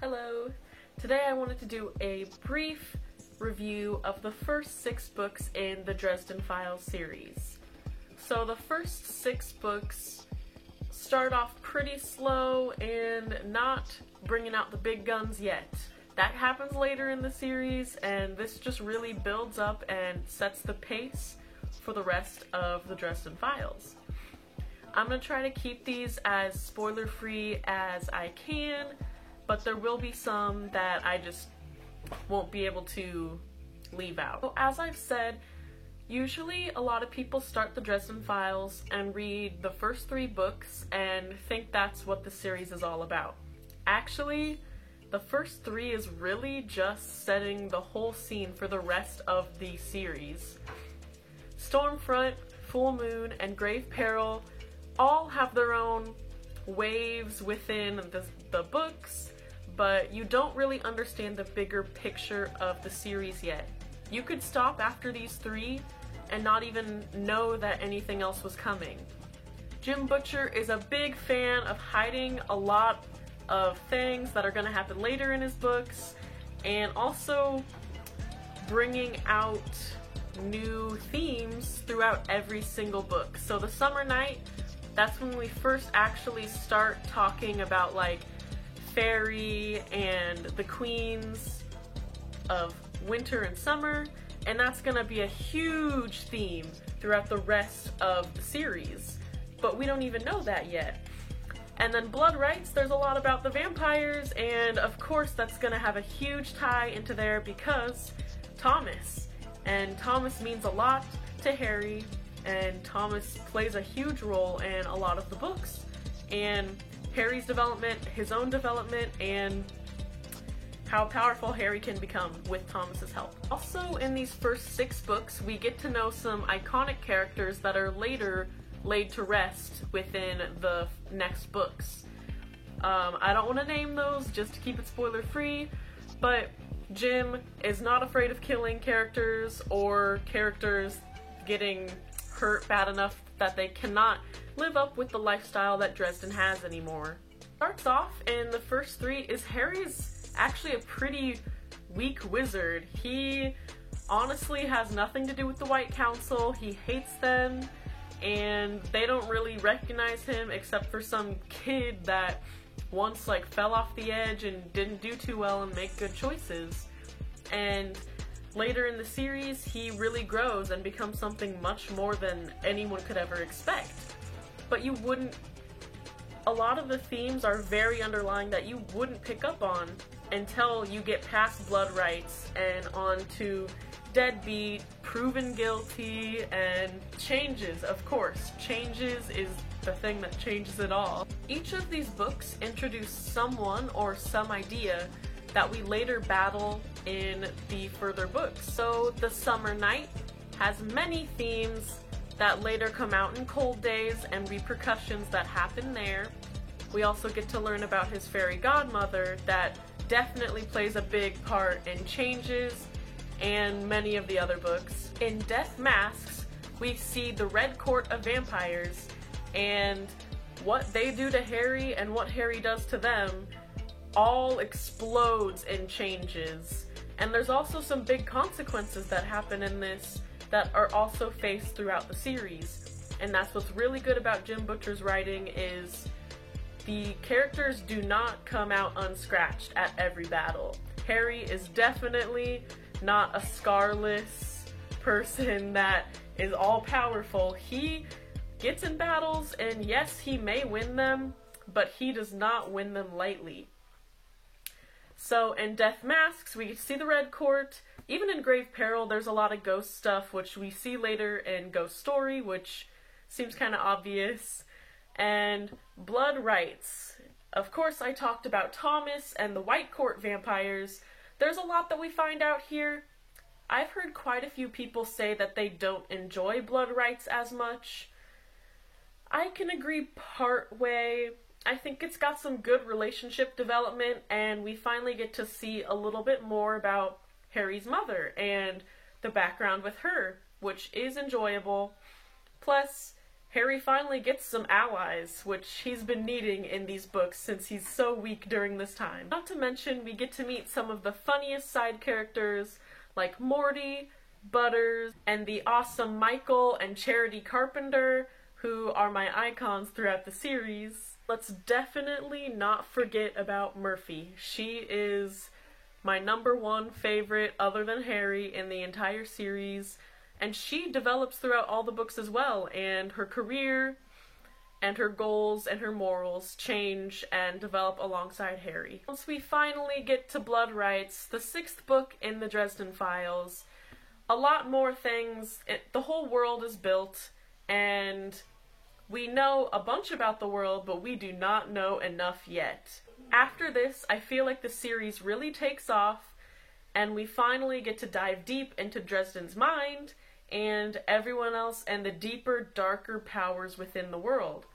Hello! Today I wanted to do a brief review of the first 6 books in the Dresden Files series. So the first 6 books start off pretty slow and not bringing out the big guns yet. That happens later in the series, and this just really builds up and sets the pace for the rest of the Dresden Files. I'm going to try to keep these as spoiler-free as I can, but there will be some that I just won't be able to leave out. So as I've said, usually a lot of people start the Dresden Files and read the first 3 books and think that's what the series is all about. Actually, the first 3 is really just setting the whole scene for the rest of the series. Stormfront, Full Moon, and Grave Peril all have their own waves within the books, but you don't really understand the bigger picture of the series yet. You could stop after these 3 and not even know that anything else was coming. Jim Butcher is a big fan of hiding a lot of things that are going to happen later in his books, and also bringing out new themes throughout every single book. So the Summer Night, that's when we first actually start talking about like fairy and the queens of winter and summer, and that's gonna be a huge theme throughout the rest of the series, but we don't even know that yet. And then Blood Rights, there's a lot about the vampires, and of course that's gonna have a huge tie into there because Thomas, and Thomas means a lot to Harry, and Thomas plays a huge role in a lot of the books, and Harry's development, his own development, and how powerful Harry can become with Thomas's help. Also, in these first 6 books, we get to know some iconic characters that are later laid to rest within the next books. I don't want to name those just to keep it spoiler free, but Jim is not afraid of killing characters or characters getting hurt bad enough that they cannot live up with the lifestyle that Dresden has anymore. Starts off in the first 3 is Harry's actually a pretty weak wizard. He honestly has nothing to do with the White Council. He hates them, and they don't really recognize him except for some kid that once like fell off the edge and didn't do too well and make good choices. And later in the series, he really grows and becomes something much more than anyone could ever expect. But a lot of the themes are very underlying that you wouldn't pick up on until you get past Blood Rights and on to Deadbeat, Proven Guilty, and Changes, of course. Changes is the thing that changes it all. Each of these books introduce someone or some idea that we later battle in the further books. So the Summer Night has many themes that later come out in Cold Days and repercussions that happen there. We also get to learn about his fairy godmother that definitely plays a big part in Changes and many of the other books. In Death Masks, we see the Red Court of Vampires and what they do to Harry and what Harry does to them all explodes in Changes. And there's also some big consequences that happen in this that are also faced throughout the series. And that's what's really good about Jim Butcher's writing, is the characters do not come out unscratched at every battle. Harry is definitely not a scarless person that is all powerful. He gets in battles, and yes, he may win them, but he does not win them lightly. So in Death Masks, we see the Red Court. Even in Grave Peril, there's a lot of ghost stuff, which we see later in Ghost Story, which seems kind of obvious. And Blood Rights. Of course, I talked about Thomas and the White Court vampires. There's a lot that we find out here. I've heard quite a few people say that they don't enjoy Blood Rights as much. I can agree part way. I think it's got some good relationship development, and we finally get to see a little bit more about Harry's mother and the background with her, which is enjoyable. Plus, Harry finally gets some allies, which he's been needing in these books since he's so weak during this time. Not to mention, we get to meet some of the funniest side characters like Morty, Butters, and the awesome Michael and Charity Carpenter, who are my icons throughout the series. Let's definitely not forget about Murphy. She is my #1 favorite other than Harry in the entire series, and she develops throughout all the books as well, and her career and her goals and her morals change and develop alongside Harry. Once we finally get to Blood Rights, the 6th book in the Dresden Files, a lot more things, the whole world is built, and we know a bunch about the world, but we do not know enough yet. After this, I feel like the series really takes off, and we finally get to dive deep into Dresden's mind and everyone else and the deeper, darker powers within the world.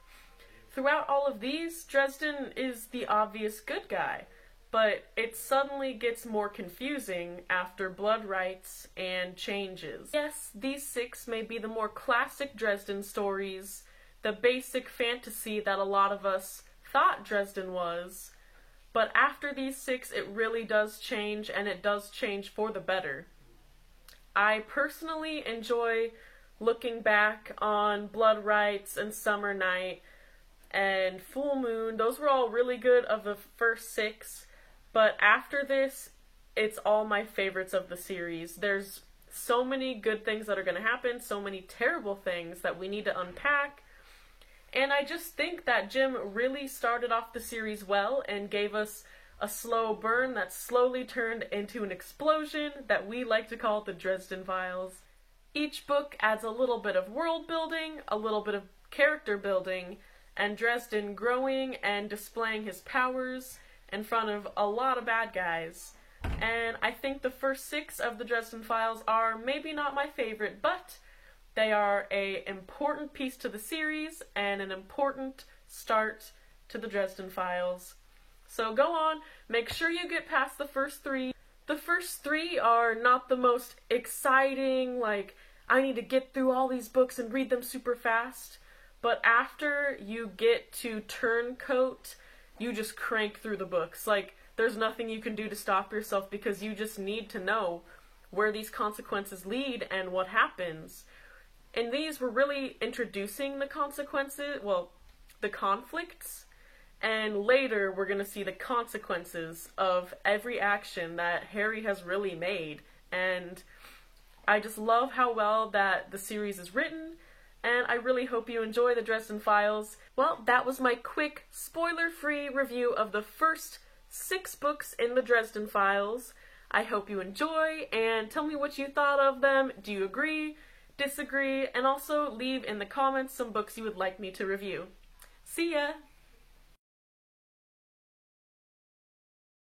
Throughout all of these, Dresden is the obvious good guy, but it suddenly gets more confusing after Blood Rights and changes. Yes, these 6 may be the more classic Dresden stories, the basic fantasy that a lot of us thought Dresden was, but after these 6, it really does change, and it does change for the better. I personally enjoy looking back on Blood Rights and Summer Night and Full Moon. Those were all really good of the first 6, but after this, it's all my favorites of the series. There's so many good things that are going to happen, so many terrible things that we need to unpack, and I just think that Jim really started off the series well and gave us a slow burn that slowly turned into an explosion that we like to call the Dresden Files. Each book adds a little bit of world building, a little bit of character building, and Dresden growing and displaying his powers in front of a lot of bad guys. And I think the first 6 of the Dresden Files are maybe not my favorite, but they are an important piece to the series and an important start to the Dresden Files. So go on, make sure you get past the first 3. The first 3 are not the most exciting, like, I need to get through all these books and read them super fast. But after you get to Turncoat, you just crank through the books. Like, there's nothing you can do to stop yourself because you just need to know where these consequences lead and what happens. And these were really introducing the consequences, well, the conflicts. And later, we're going to see the consequences of every action that Harry has really made. And I just love how well that the series is written, and I really hope you enjoy the Dresden Files. Well, that was my quick, spoiler-free review of the first 6 books in the Dresden Files. I hope you enjoy, and tell me what you thought of them. Do you agree, disagree, and also leave in the comments some books you would like me to review. See ya!